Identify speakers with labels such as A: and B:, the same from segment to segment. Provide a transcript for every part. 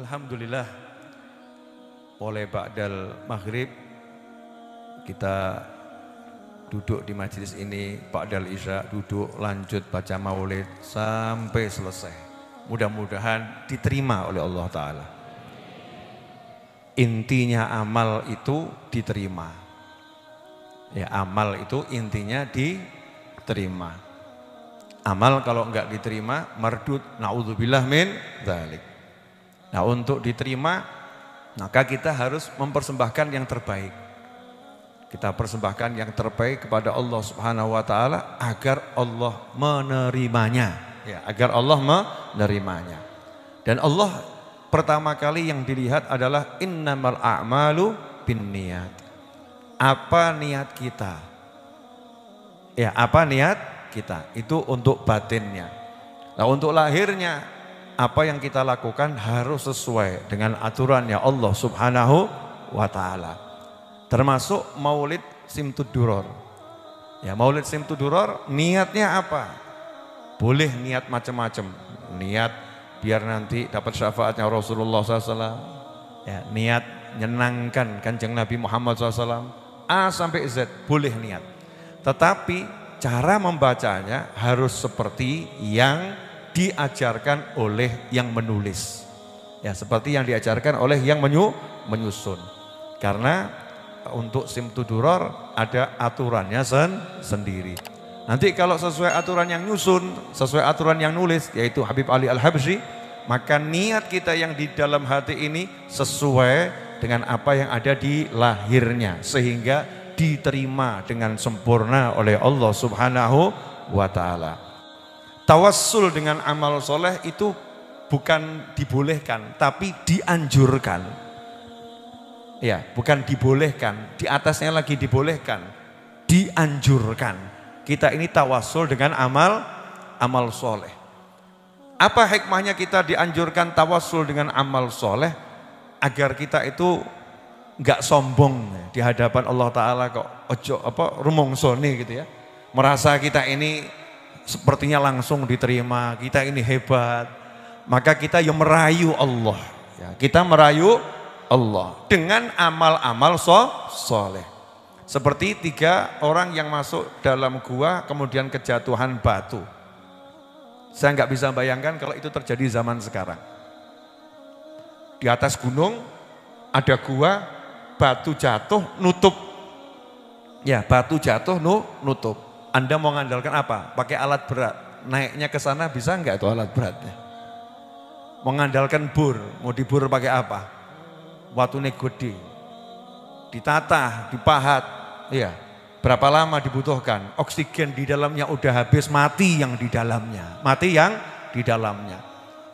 A: Alhamdulillah, mulai ba'dal maghrib kita duduk di majelis ini, ba'dal isya duduk lanjut baca maulid sampai selesai. Mudah-mudahan diterima oleh Allah Ta'ala. Intinya amal itu diterima. Ya, amal itu intinya diterima. Amal kalau enggak diterima mardud, naudzubillah min dzalik. Nah, untuk diterima maka kita harus mempersembahkan yang terbaik. Kita persembahkan yang terbaik kepada Allah Subhanahu wa taala agar Allah menerimanya, ya, agar Allah menerimanya. Dan Allah pertama kali yang dilihat adalah innamal a'malu binniyat. Apa niat kita? Ya, apa niat kita? Itu untuk batinnya. Nah, untuk lahirnya apa yang kita lakukan harus sesuai dengan aturannya Allah Subhanahu wa taala. Termasuk Maulid Simtud Duror. Ya, Maulid Simtud Duror niatnya apa? Boleh niat macam-macam. Niat biar nanti dapat syafaatnya Rasulullah SAW. Ya, niat menyenangkan Kanjeng Nabi Muhammad SAW. A sampai Z boleh niat. Tetapi cara membacanya harus seperti yang diajarkan oleh yang menulis, ya, seperti yang diajarkan oleh yang menyusun. Karena untuk Simtud Duror ada aturannya sendiri. Nanti kalau sesuai aturan yang nyusun, sesuai aturan yang nulis, yaitu Habib Ali Al-Habsyi, maka niat kita yang di dalam hati ini sesuai dengan apa yang ada di lahirnya, sehingga diterima dengan sempurna oleh Allah Subhanahu wa taala. Tawassul dengan amal soleh itu bukan dibolehkan, tapi dianjurkan. Ya, bukan dibolehkan, di atasnya lagi dibolehkan, dianjurkan. Kita ini tawassul dengan amal soleh. Apa hikmahnya kita dianjurkan tawassul dengan amal soleh? Agar kita itu nggak sombong di hadapan Allah Ta'ala, kok ojo rumongsoni gitu ya. Merasa kita ini sepertinya langsung diterima, kita ini hebat. Maka kita yang merayu Allah, ya, kita merayu Allah dengan amal-amal soleh. Seperti 3 orang yang masuk dalam gua kemudian kejatuhan batu. Saya nggak bisa bayangkan kalau itu terjadi zaman sekarang. Di atas gunung ada gua, batu jatuh nutup. Ya, batu jatuh nutup. Anda mau mengandalkan apa? Pakai alat berat. Naiknya ke sana bisa enggak itu alat beratnya? Mengandalkan bur. Mau dibur pakai apa? Watune gede. Ditata, dipahat. Iya. Berapa lama dibutuhkan? Oksigen di dalamnya udah habis, mati yang di dalamnya. Mati yang di dalamnya.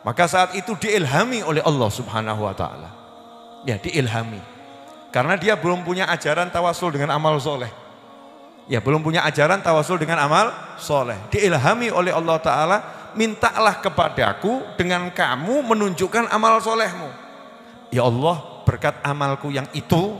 A: Maka saat itu diilhami oleh Allah Subhanahu wa taala. Ya, diilhami. Karena dia belum punya ajaran tawasul dengan amal soleh. Ya, belum punya ajaran tawasul dengan amal soleh. Diilhami oleh Allah Ta'ala, mintalah kepadaku dengan kamu menunjukkan amal solehmu. Ya Allah, berkat amalku yang itu.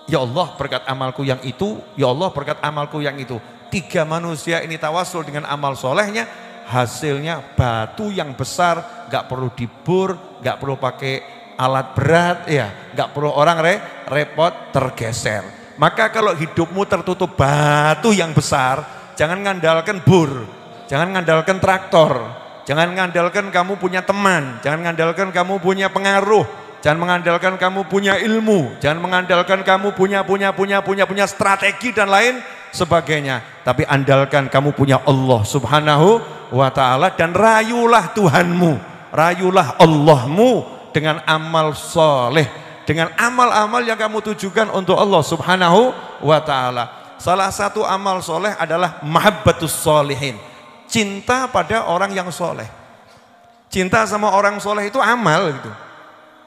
A: Ya Allah, berkat amalku yang itu. Ya Allah, berkat amalku yang itu. 3 manusia ini tawasul dengan amal solehnya. Hasilnya batu yang besar, gak perlu dibur, gak perlu pakai alat berat, ya, gak perlu orang repot tergeser. Maka kalau hidupmu tertutup batu yang besar, jangan ngandalkan bur, jangan ngandalkan traktor, jangan ngandalkan kamu punya teman, jangan ngandalkan kamu punya pengaruh, jangan mengandalkan kamu punya ilmu, jangan mengandalkan kamu punya strategi dan lain sebagainya. Tapi andalkan kamu punya Allah Subhanahu wa taala dan rayulah Tuhanmu, rayulah Allahmu dengan amal soleh. Dengan amal-amal yang kamu tujukan untuk Allah Subhanahu wa ta'ala. Salah satu amal soleh adalah mahabbatus solihin. Cinta pada orang yang soleh. Cinta sama orang soleh itu amal gitu.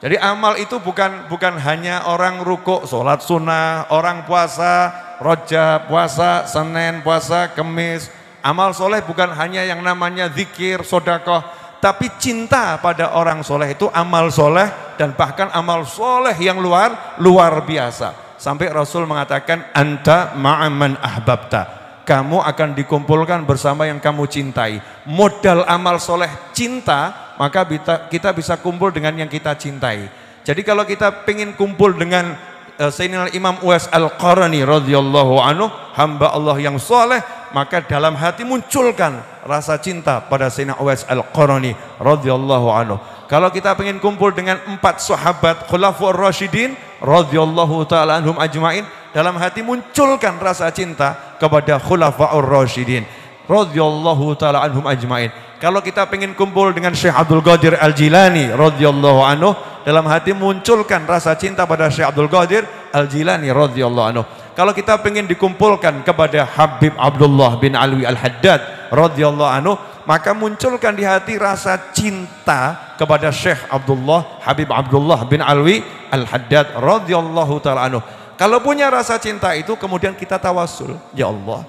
A: Jadi amal itu bukan hanya orang rukuk, sholat sunnah, orang puasa, Rajab, puasa, Senin, puasa, Kemis. Amal soleh bukan hanya yang namanya zikir, sedekah. Tapi cinta pada orang soleh itu amal soleh, dan bahkan amal soleh yang luar biasa. Sampai Rasul mengatakan anta ma'aman ahbabta. Kamu akan dikumpulkan bersama yang kamu cintai. Modal amal soleh cinta maka kita bisa kumpul dengan yang kita cintai. Jadi kalau kita pengen kumpul dengan Sayyidina Imam Uwais Al-Qarani radhiyallahu anhu, hamba Allah yang soleh, maka dalam hati munculkan rasa cinta pada Sayyidina Uwais Al-Qarani radhiyallahu anhu. Kalau kita pengen kumpul dengan 4 sahabat Khulafaur Rasyidin radhiyallahu taala anhum ajmain, dalam hati munculkan rasa cinta kepada Khulafaur Rasyidin radhiyallahu taala anhum ajmain. Kalau kita pengen kumpul dengan Syekh Abdul Qadir Al-Jilani radhiyallahu anhu, dalam hati munculkan rasa cinta pada Syekh Abdul Qadir Al-Jilani radhiyallahu anhu. Kalau kita pengen dikumpulkan kepada Habib Abdullah bin Alwi Al-Haddad radhiyallahu anhu, maka munculkan di hati rasa cinta kepada Syekh Abdullah Habib Abdullah bin Alwi Al-Haddad radhiyallahu taala anhu. Kalau punya rasa cinta itu, kemudian kita tawasul, ya Allah,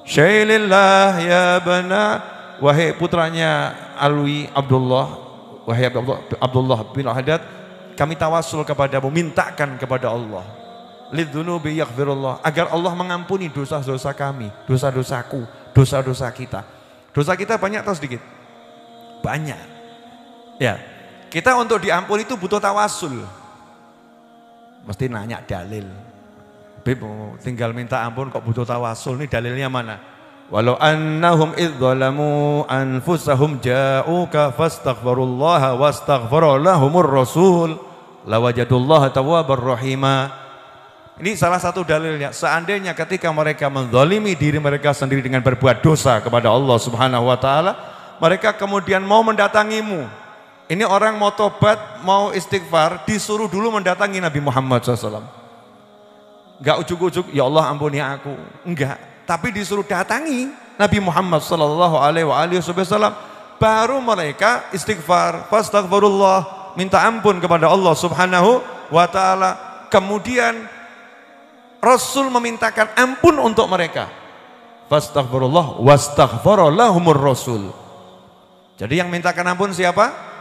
A: syailillah ya bana, wahai putranya Alwi Abdullah, wahai Abdullah bin Al-Haddad, kami tawasul kepadamu, mintakan kepada Allah, lidzunubi yaghfirullah, agar Allah mengampuni dosa-dosa kami, dosa-dosaku, dosa-dosa kita. Dosa kita banyak atau sedikit? Banyak. Ya, kita untuk diampuni itu butuh tawasul. Mesti nanya dalil. Bib, tinggal minta ampun kok butuh tawasul, ini dalilnya mana? Walau annahum idzalamu anfusahum ja'uka fastaghfirullaha wastaghfara lahumur rasul lawajadullaha tawwabar rahima. Ini salah satu dalilnya. Seandainya ketika mereka menzalimi diri mereka sendiri dengan berbuat dosa kepada Allah Subhanahu wa taala, mereka kemudian mau mendatangimu. Ini orang mau tobat, mau istighfar, disuruh dulu mendatangi Nabi Muhammad SAW. Enggak ujuk-ujuk, ya Allah ampuni aku. Enggak, tapi disuruh datangi Nabi Muhammad SAW. Baru mereka istighfar, fastaghfirullah, minta ampun kepada Allah Subhanahu wa taala. Kemudian Rasul memintakan ampun untuk mereka. Fastaghfirullah wastaghfara lahumur rasul. Jadi yang mintakan ampun siapa?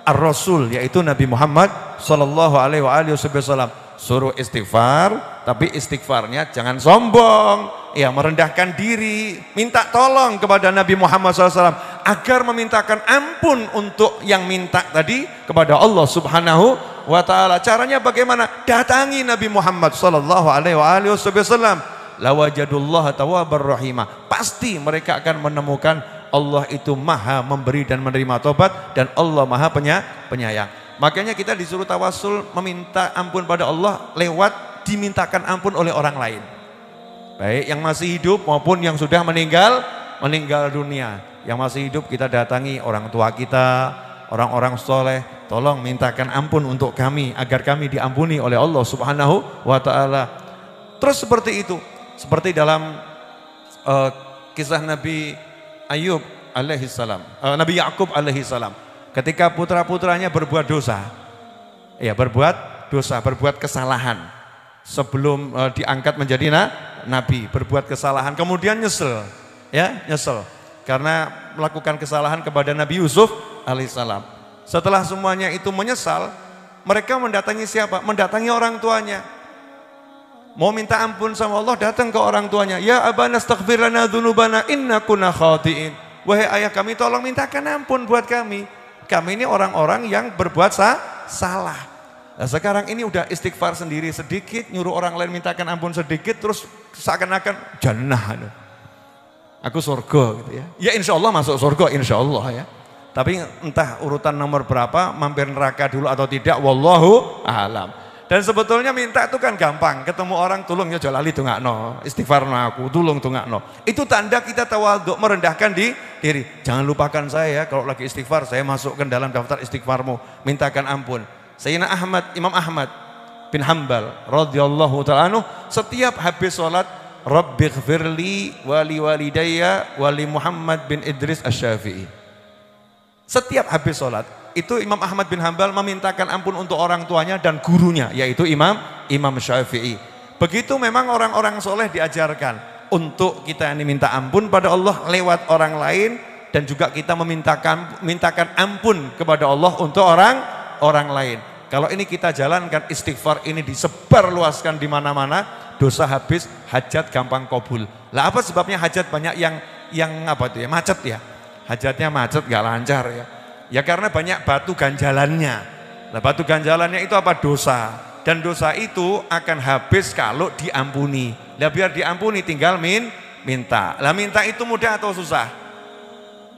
A: Ar-Rasul, yaitu Nabi Muhammad sallallahu alaihi wasallam. Suruh istighfar, tapi istighfarnya jangan sombong, ya, merendahkan diri, minta tolong kepada Nabi Muhammad SAW agar memintakan ampun untuk yang minta tadi kepada Allah Subhanahu wa taala. Caranya bagaimana? Datangi Nabi Muhammad sallallahu alaihi wasallam. Lawajadullaha tawwabar rahimah. Pasti mereka akan menemukan Allah itu maha memberi dan menerima tobat, dan Allah maha penyayang. Makanya kita disuruh tawasul, meminta ampun pada Allah lewat dimintakan ampun oleh orang lain, baik yang masih hidup maupun yang sudah meninggal dunia. Yang masih hidup kita datangi orang tua kita, orang-orang soleh, tolong mintakan ampun untuk kami agar kami diampuni oleh Allah Subhanahu wa taala. Terus seperti itu, seperti dalam kisah Nabi Ayub alaihissalam, Nabi Yakub alaihissalam, ketika putra-putranya berbuat dosa, ya, berbuat kesalahan sebelum diangkat menjadi nabi, berbuat kesalahan, kemudian nyesel karena melakukan kesalahan kepada Nabi Yusuf alaihissalam. Setelah semuanya itu menyesal, mereka mendatangi siapa? Mendatangi orang tuanya. Mau minta ampun sama Allah, datang ke orang tuanya. Ya abana astaghfir lana dzunubana inna kunna khati'in. Wahai ayah kami, tolong mintakan ampun buat kami. Kami ini orang-orang yang berbuat salah. Nah, sekarang ini udah istighfar sendiri sedikit, nyuruh orang lain mintakan ampun sedikit, terus seakan-akan jannah. Aku surga gitu ya. Ya insya Allah masuk surga, insya Allah ya. Tapi entah urutan nomor berapa, mampir neraka dulu atau tidak, wallahu a'lam. Dan sebetulnya minta itu kan gampang, ketemu orang tulung ya jalali tungakno, istighfar aku, tulung tungakno. Itu tanda kita tawadhu, merendahkan diri. Jangan lupakan saya ya, kalau lagi istighfar saya masukkan dalam daftar istighfarmu, mintakan ampun. Sayyidina Imam Ahmad bin Hanbal radhiyallahu ta'ala anhu, setiap habis sholat, Rabbighfirli wali walidayya wali Muhammad bin Idris Asy-Syafi'i. Setiap habis sholat itu Imam Ahmad bin Hanbal memintakan ampun untuk orang tuanya dan gurunya, yaitu Imam Syafi'i. Begitu memang orang-orang soleh diajarkan untuk kita ini minta ampun pada Allah lewat orang lain, dan juga kita mintakan ampun kepada Allah untuk orang lain. Kalau ini kita jalankan, istighfar ini disebarluaskan di mana-mana, dosa habis, hajat gampang kabul. Lah apa sebabnya hajat banyak yang macet ya? Hajatnya macet, gak lancar ya. Ya karena banyak batu ganjalannya. Nah, batu ganjalannya itu apa? Dosa. Dan dosa itu akan habis kalau diampuni. Nah, biar diampuni tinggal minta. Lah minta itu mudah atau susah?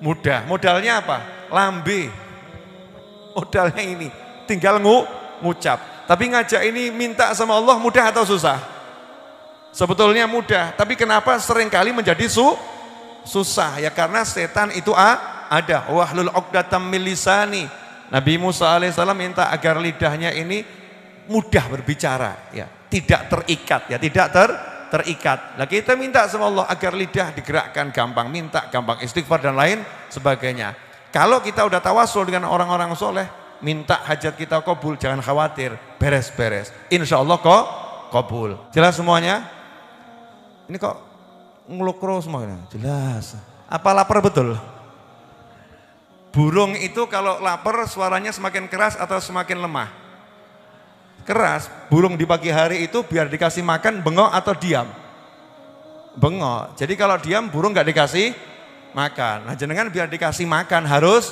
A: Mudah. Modalnya apa? Lambe. Modalnya ini. Tinggal ngucap. Tapi ngajak ini minta sama Allah mudah atau susah? Sebetulnya mudah. Tapi kenapa seringkali menjadi susah? Ya karena setan itu ada. Wahlul 'uqdatam min lisani. Nabi Musa alaihissalam minta agar lidahnya ini mudah berbicara. Ya, tidak terikat. Ya, tidak terikat. Nah kita minta sama Allah agar lidah digerakkan gampang. Minta gampang, istighfar dan lain sebagainya. Kalau kita udah tawasul dengan orang-orang soleh, minta hajat kita kabul, jangan khawatir, beres-beres. Insya Allah kok kabul. Jelas semuanya? Ini kok ngelukro semuanya? Jelas. Apa lapar betul? Burung itu kalau lapar suaranya semakin keras atau semakin lemah? Keras. Burung di pagi hari itu biar dikasih makan bengok atau diam? Bengok. Jadi kalau diam burung nggak dikasih makan. Nah jenengan biar dikasih makan harus.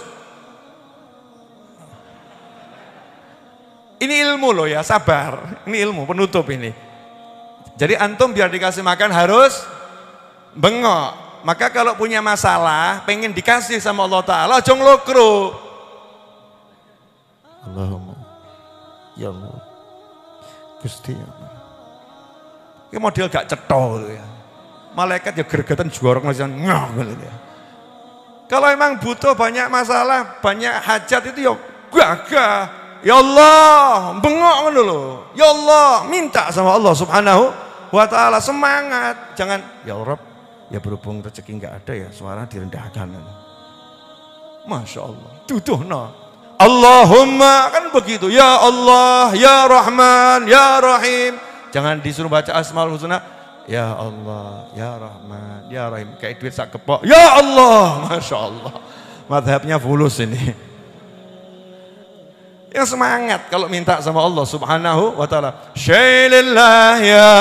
A: Ini ilmu loh ya, sabar. Ini ilmu penutup ini. Jadi antum biar dikasih makan harus bengok. Maka kalau punya masalah, pengen dikasih sama Allah Ta'ala, jangan lokro. Allahumma, ya Allah, Gusti ya Allah. Ini model gak cetol ya. Malaikat ya gergetan jorok gitu ya. Kalau emang butuh banyak masalah, banyak hajat itu ya gagah. Ya Allah, bengok dulu. Ya Allah, minta sama Allah Subhanahu wa Ta'ala, semangat. Jangan, ya Rabb. Ya berhubung rezeki nggak ada ya suara direndahkan. Masya Allah. Tuduh no. Allahumma kan begitu. Ya Allah, ya Rahman, ya Rahim. Jangan disuruh baca Asmaul Husna. Ya Allah, ya Rahman, ya Rahim. Kayak duit sak kepok. Ya Allah, Masya Allah. Madhabnya fulus ini. Yang semangat kalau minta sama Allah Subhanahu wa Ta'ala. Syailillah ya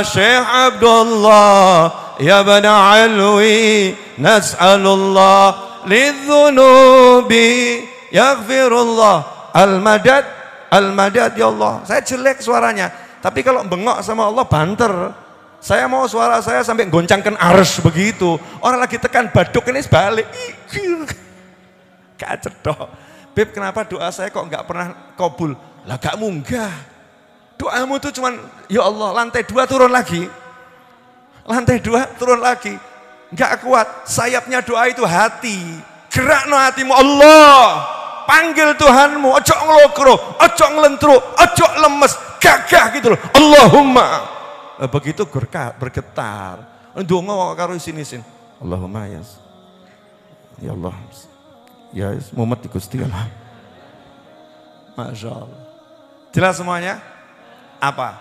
A: Syekh Abdullah ya bana alwi nas'alullah lidzunubi yaghfirullah al-madad ya Allah. Saya jelek suaranya, tapi kalau bengok sama Allah banter. Saya mau suara saya sampai goncangkan arsy begitu. Orang lagi tekan baduk ini sebalik. Kacet dong. Beb, kenapa doa saya kok nggak pernah kabul? Lah gak munggah. Doamu tuh cuman, ya Allah, lantai 2 turun lagi. Lantai 2 turun lagi. Nggak kuat. Sayapnya doa itu hati. Gerakno hatimu, Allah. Panggil Tuhanmu, ojo ngelokro, ojo ngelentru, ojo lemes, gagah gitu loh. Allahumma. Begitu bergetar. Ndonga karo sini-sini. Allahumma ya. Ya Allah. Ya, mumet di Gusti Allah. Masya Allah. Jelas semuanya? Apa?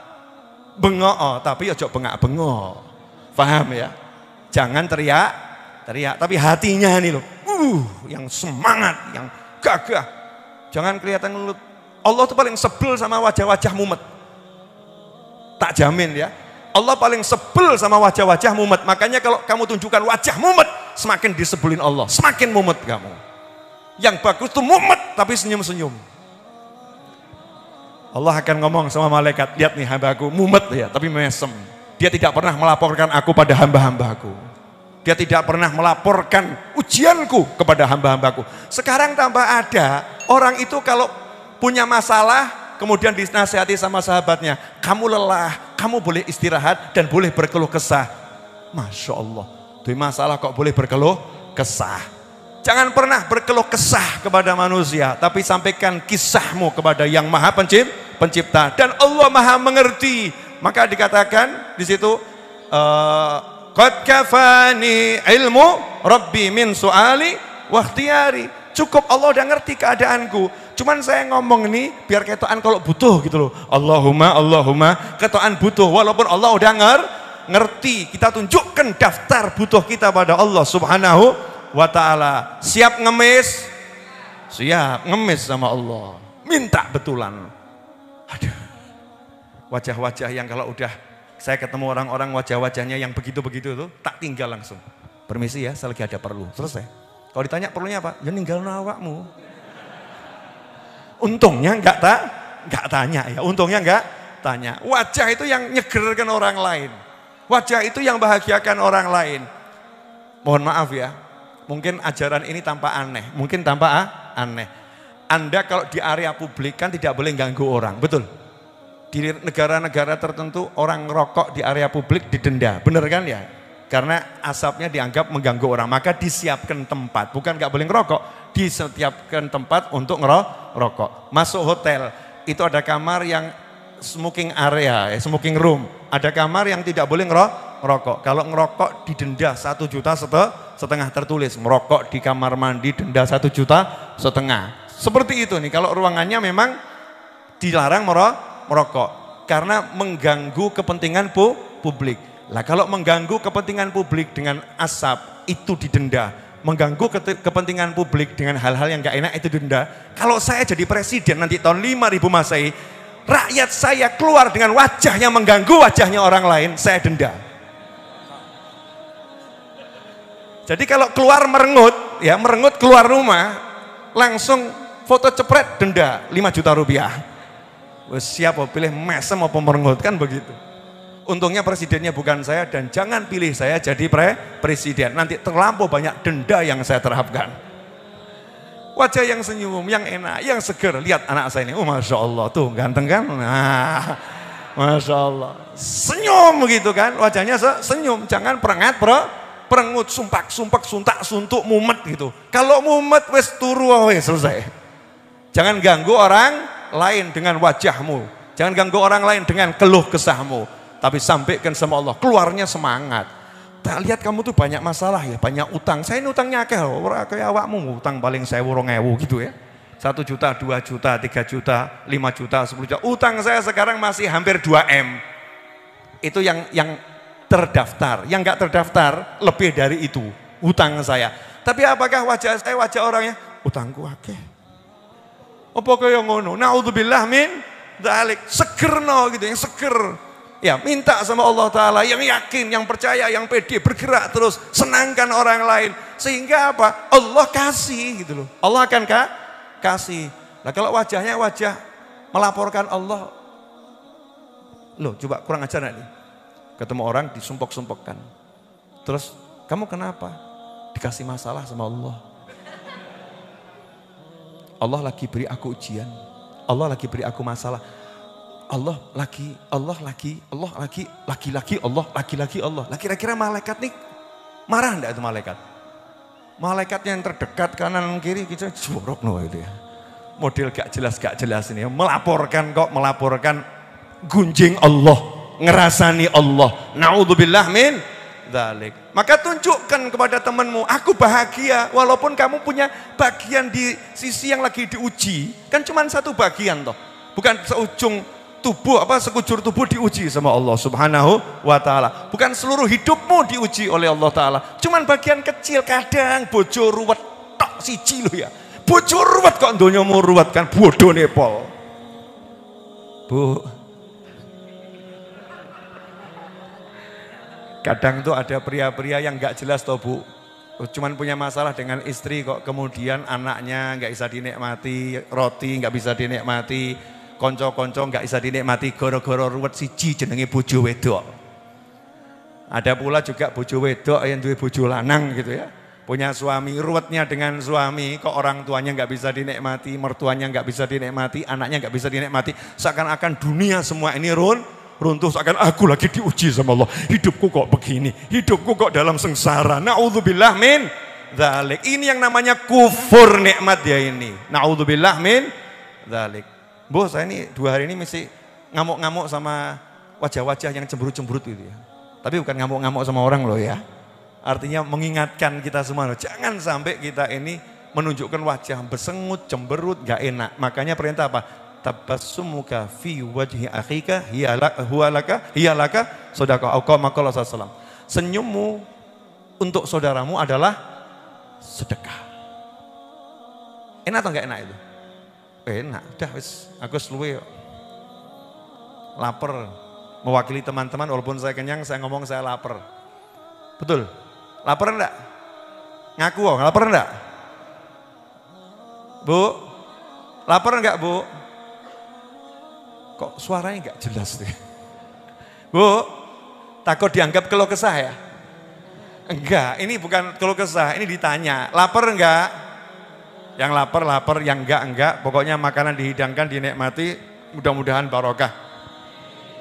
A: Bengok, tapi ojo bengak-bengok. Paham ya? Jangan teriak, tapi hatinya nih loh. Yang semangat, yang gagah. Jangan kelihatan ngelut. Allah tuh paling sebel sama wajah-wajah mumet. Tak jamin ya. Allah paling sebel sama wajah-wajah mumet. Makanya kalau kamu tunjukkan wajah mumet, semakin disebelin Allah, semakin mumet kamu. Yang bagus tuh mumet tapi senyum-senyum. Allah akan ngomong sama malaikat, lihat nih hambaku mumet ya tapi mesem. Dia tidak pernah melaporkan aku pada hamba-hambaku. Dia tidak pernah melaporkan ujianku kepada hamba-hambaku. Sekarang tambah ada orang itu kalau punya masalah kemudian dinasihati sama sahabatnya, kamu lelah, kamu boleh istirahat dan boleh berkeluh kesah. Masya Allah, tuh masalah kok boleh berkeluh kesah. Jangan pernah berkeluh kesah kepada manusia, tapi sampaikan kisahmu kepada yang maha pencipta. Dan Allah maha mengerti. Maka dikatakan di situ, qad kafani ilmu rabbi min su'ali wa ikhtiyari. Cukup Allah udah ngerti keadaanku. Cuman saya ngomong ini biar ketokan kalau butuh gitu loh. Allahumma, ketokan butuh. Walaupun Allah udah ngerti. Kita tunjukkan daftar butuh kita pada Allah Subhanahu wa Ta'ala. Siap ngemis? Siap ngemis sama Allah. Minta betulan. Aduh. Wajah-wajah yang kalau udah saya ketemu orang-orang wajah-wajahnya yang begitu-begitu tuh tak tinggal langsung. Permisi ya, saya lagi ada perlu. Selesai. Kalau ditanya perlunya apa? Ya ninggal awakmu. Untungnya enggak tanya ya, untungnya enggak tanya. Wajah itu yang nyegerkan orang lain. Wajah itu yang bahagiakan orang lain. Mohon maaf ya, mungkin ajaran ini tampak aneh, mungkin tampak aneh. Anda kalau di area publik kan tidak boleh ganggu orang, betul? Di negara-negara tertentu orang ngerokok di area publik didenda, bener kan ya? Karena asapnya dianggap mengganggu orang, maka disiapkan tempat, bukan nggak boleh ngerokok, disiapkan tempat untuk ngerokok. Masuk hotel, itu ada kamar yang smoking area, smoking room. Ada kamar yang tidak boleh ngerokok. Kalau ngerokok didenda 1,5 juta tertulis. Merokok di kamar mandi denda 1,5 juta. Seperti itu nih, kalau ruangannya memang dilarang merokok. Karena mengganggu kepentingan publik. Lah kalau mengganggu kepentingan publik dengan asap itu didenda. Mengganggu kepentingan publik dengan hal-hal yang gak enak itu didenda. Kalau saya jadi presiden nanti tahun 5000 Masehi, rakyat saya keluar dengan wajah yang mengganggu wajahnya orang lain, saya denda. Jadi kalau keluar merengut, ya merengut keluar rumah, langsung foto cepret denda 5 juta rupiah. Siapa pilih mesem apa merengut, kan begitu. Untungnya presidennya bukan saya dan jangan pilih saya jadi presiden. Nanti terlampau banyak denda yang saya terapkan. Wajah yang senyum, yang enak, yang seger. Lihat anak saya ini, oh Masya Allah, tuh ganteng kan? Nah, Masya Allah. Senyum gitu kan, wajahnya senyum. Jangan perengut, sumpak, suntak, suntuk, mumet gitu. Kalau mumet, wes turu, wes selesai. Jangan ganggu orang lain dengan wajahmu. Jangan ganggu orang lain dengan keluh kesahmu. Tapi sampaikan sama Allah, keluarnya semangat. Tak lihat kamu tuh banyak masalah ya, banyak utang. Saya ini utangnya akeh loh, kayak awakmu utang paling 1.000 2.000 gitu ya. 1 juta, 2 juta, 3 juta, 5 juta, 10 juta. Utang saya sekarang masih hampir 2M. Itu yang terdaftar. Yang enggak terdaftar lebih dari itu utang saya. Tapi apakah wajah saya wajah orangnya? Utangku akeh. Apa kaya ngono? Naudzubillah min dzalik. Segerno gitu, yang seger. Ya minta sama Allah Ta'ala yang yakin, yang percaya, yang pede, bergerak terus, senangkan orang lain. Sehingga apa? Allah kasih gitu loh. Allah akan kasih. Nah kalau wajahnya wajah melaporkan Allah, loh coba kurang ajar nih. Ketemu orang disumpok-sumpokkan. Terus kamu kenapa? Dikasih masalah sama Allah. Allah lagi beri aku ujian. Allah lagi beri aku masalah. Allah lagi, Allah lagi, Allah. Lah kira-kira malaikat nih marah enggak itu malaikat? Malaikat yang terdekat kanan kiri kita jorok no itu ya. Model gak jelas ini ya. Melaporkan gunjing Allah, ngerasani Allah. Naudzubillah min dzalik. Maka tunjukkan kepada temanmu, aku bahagia walaupun kamu punya bagian di sisi yang lagi diuji. Kan cuma satu bagian toh. Bukan seujung tubuh sekujur tubuh diuji sama Allah Subhanahu wa Ta'ala. Bukan seluruh hidupmu diuji oleh Allah Ta'ala. Cuman bagian kecil, kadang bojo ruwet tok siji lho ya. Bojo ruwet kok ndonyamu ruwet kan bodoh nepol. Bu. Kadang tuh ada pria-pria yang nggak jelas toh Bu. Cuman punya masalah dengan istri kok kemudian anaknya nggak bisa dinikmati, roti nggak bisa dinikmati. Konco-konco nggak bisa dinikmati goro-goro ruwet siji jenenge bojo wedok. Ada pula juga bojo wedok yang duwe bojo lanang gitu ya. Punya suami, ruwetnya dengan suami, kok orang tuanya nggak bisa dinikmati, mertuanya nggak bisa dinikmati, anaknya nggak bisa dinikmati. Seakan-akan dunia semua ini runtuh, seakan aku lagi diuji sama Allah. Hidupku kok begini, hidupku kok dalam sengsara. Naudzubillah min dzalik. Ini yang namanya kufur nikmat ya ini. Naudzubillah min dzalik. Bu, saya ini 2 hari ini mesti ngamuk-ngamuk sama wajah-wajah yang cemberut-cemberut gitu ya. Tapi bukan ngamuk-ngamuk sama orang loh ya. Artinya mengingatkan kita semua loh. Jangan sampai kita ini menunjukkan wajah bersengut, cemberut, gak enak. Makanya perintah apa? Tabassumuka fi wajhi akhika hiyalaka sodaqah. Qala sallallahu. Senyummu untuk saudaramu adalah sedekah. Enak atau enggak enak itu? Enak, udah wis aku luwe lapar mewakili teman-teman walaupun saya kenyang saya ngomong saya lapar. Betul? Lapar enggak? Ngaku lapar enggak? Bu? Lapar enggak Bu? Kok suaranya enggak jelas deh. Bu, takut dianggap keluh kesah ya? Enggak, ini bukan keluh kesah, ini ditanya. Lapar enggak? Yang lapar, yang enggak. Pokoknya makanan dihidangkan, dinikmati, mudah-mudahan barokah.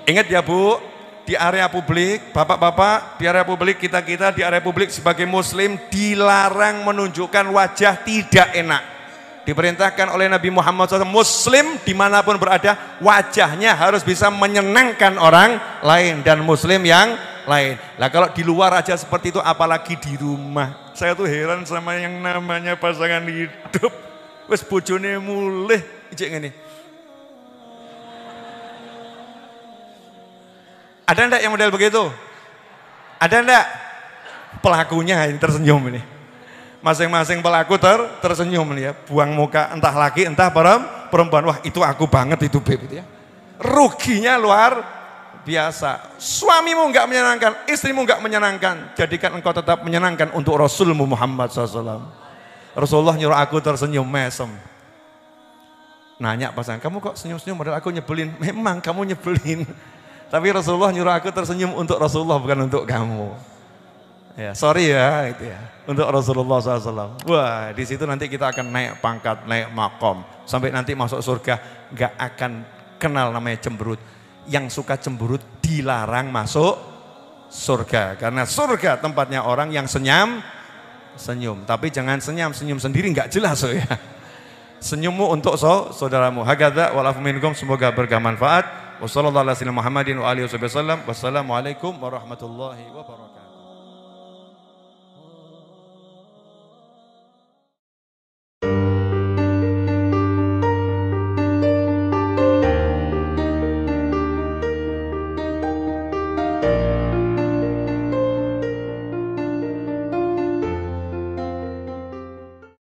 A: Ingat ya Bu, di area publik, bapak-bapak, di area publik, kita-kita di area publik sebagai muslim dilarang menunjukkan wajah tidak enak. Diperintahkan oleh Nabi Muhammad SAW, muslim dimanapun berada, wajahnya harus bisa menyenangkan orang lain dan muslim yang lain. Nah kalau di luar aja seperti itu, apalagi di rumah. Saya tuh heran sama yang namanya pasangan hidup. Wes bojone mulih, ijek ngene. Ada enggak yang model begitu? Ada enggak? Pelakunya ini tersenyum ini. Masing-masing pelaku tersenyum nih ya, buang muka entah laki entah perempuan. Wah itu aku banget itu Beb itu ya. Ruginya luar biasa. Suamimu enggak menyenangkan, istrimu enggak menyenangkan, jadikan engkau tetap menyenangkan untuk Rasulmu Muhammad SAW. Rasulullah nyuruh aku tersenyum mesem. Nanya pasangan, kamu kok senyum-senyum model aku nyebelin? Memang kamu nyebelin. Tapi Rasulullah nyuruh aku tersenyum untuk Rasulullah bukan untuk kamu. Ya, sorry ya, itu ya, untuk Rasulullah SAW. Wah, di situ nanti kita akan naik pangkat, naik makom, sampai nanti masuk surga, nggak akan kenal namanya cemberut. Yang suka cemberut dilarang masuk surga, karena surga tempatnya orang yang senyum. Tapi jangan senyum sendiri, nggak jelas ya. Senyummu untuk saudaramu. Hakadha walafu minkum, semoga bermanfaat. Wassalamualaikum warahmatullahi wabarakatuh.